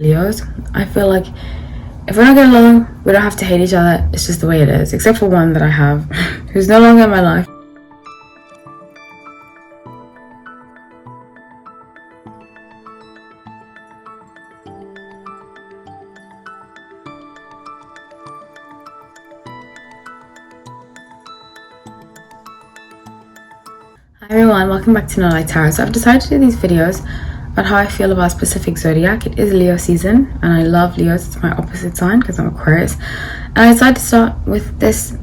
Leos. I feel like if we don't get along, we don't have to hate each other. It's just the way it is. Except for one that I have, who's no longer in my life. Hi everyone, welcome back to No Light Tarot. So I've decided to do these videos about how I feel about specific zodiac. It is Leo season and I love Leos. It's my opposite sign because I'm Aquarius. And I decided to start with this.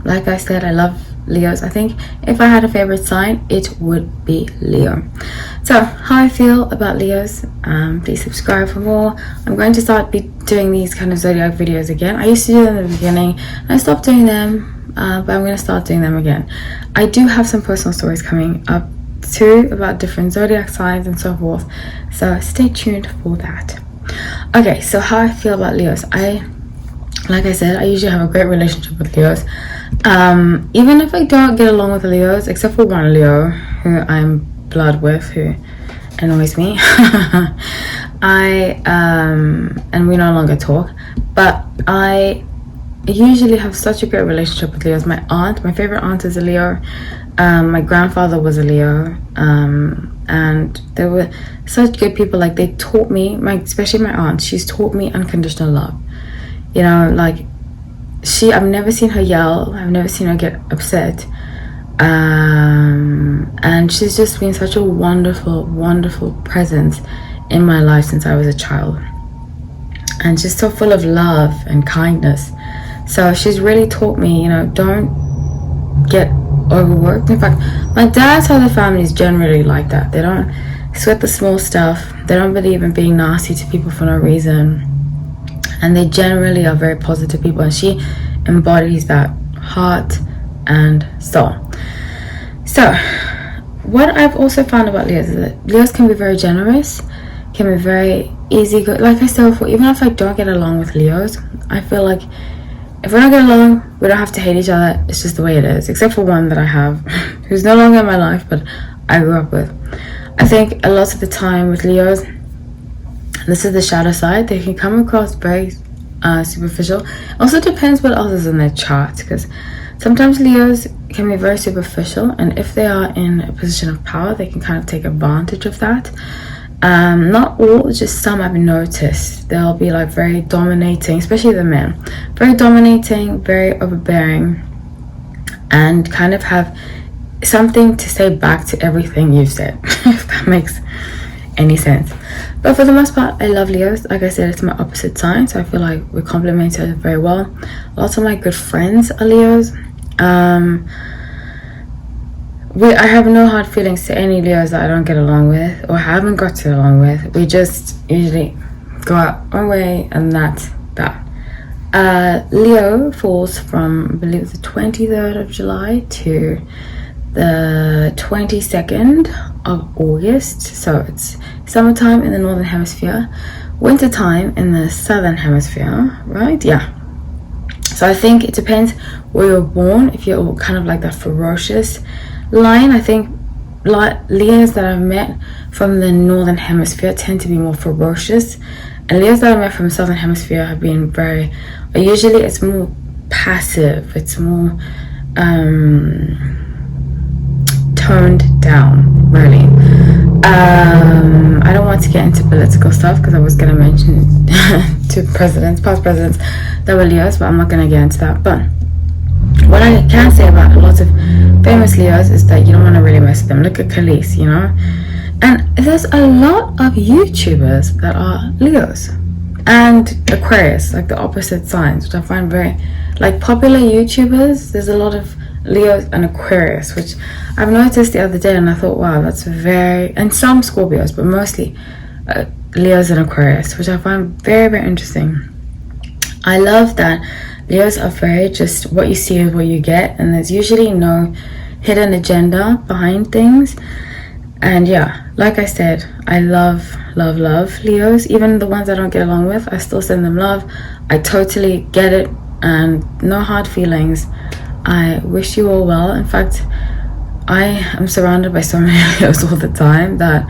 Like I said, I love Leos. I think if I had a favorite sign, it would be Leo. So how I feel about Leos, please subscribe for more. I'm going to start doing these kind of zodiac videos again. I used to do them in the beginning and I stopped doing them. But I'm going to start doing them again. I do have some personal stories coming up too about different zodiac signs and so forth, so stay tuned for that. Okay, so how I feel about Leos. Like I said, I usually have a great relationship with Leos. Even if I don't get along with the Leos, except for one Leo who I'm blood with, who annoys me. And we no longer talk, but I usually have such a great relationship with Leos. My favorite aunt is a Leo. My grandfather was a Leo, and they were such good people. Like, they taught me, especially my aunt, she's taught me unconditional love. You know, like, I've never seen her yell, I've never seen her get upset, and she's just been such a wonderful presence in my life since I was a child, and just so full of love and kindness. So she's really taught me, you know, don't get overworked. In fact, my dad's side of the family is generally like that. They don't sweat the small stuff. They don't believe in being nasty to people for no reason. And they generally are very positive people. And she embodies that heart and soul. So what I've also found about Leos is that Leos can be very generous, can be very easy. Like I said before, even if I don't get along with Leos, I feel like if we don't get along, we don't have to hate each other. It's just the way it is. Except for one that I have, who's no longer in my life, but I grew up with. I think a lot of the time with Leos, this is the shadow side. They can come across very superficial. Also depends what else is in their chart, because sometimes Leos can be very superficial, and if they are in a position of power, they can kind of take advantage of that. Not all, just some I've noticed. They'll be like very dominating, especially the men. Very dominating, very overbearing, and kind of have something to say back to everything you've said, if that makes any sense. But for the most part, I love Leos. Like I said, it's my opposite sign, so I feel like we complement each other very well. Lots of my good friends are Leos. I have no hard feelings to any Leos that I don't get along with or haven't got to along with. We just usually go out our way, and that's that. Leo falls from, I believe, the 23rd of July to the 22nd of August. So it's summertime in the northern hemisphere, wintertime in the southern hemisphere, right? Yeah. So I think it depends where you're born. If you're kind of like that ferocious line, I think Leos that I've met from the northern hemisphere tend to be more ferocious, and Leos that I met from the southern hemisphere have been usually it's more passive, it's more toned down, really. I don't want to get into political stuff because I was going to mention to past presidents that were Leos, but I'm not going to get into that. But what I can say about a lot of famous Leos is that you don't want to really mess with them. Look at Khalees, you know? And there's a lot of YouTubers that are Leos and Aquarius, like the opposite signs, which I find very, like, popular YouTubers. There's a lot of Leos and Aquarius, which I've noticed the other day, and I thought, wow, that's and some Scorpios, but mostly Leos and Aquarius, which I find very interesting. I love that Leos are very just what you see is what you get, and there's usually no hidden agenda behind things. And yeah, like I said, I love Leos. Even the ones I don't get along with, I still send them love. I totally get it, and no hard feelings. I wish you all well. In fact, I am surrounded by so many Leos all the time that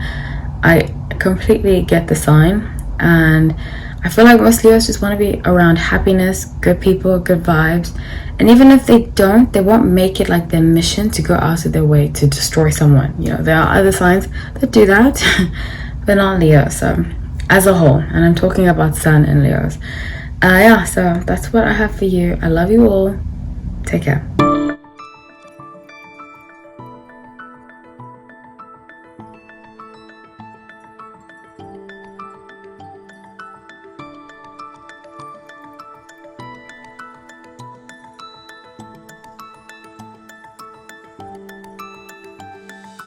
I completely get the sign. And I feel like most Leos just want to be around happiness, good people, good vibes. And even if they don't, they won't make it like their mission to go out of their way to destroy someone. You know, there are other signs that do that, but not Leo. So as a whole, and I'm talking about Sun and Leos. Yeah, so that's what I have for you. I love you all. Take care.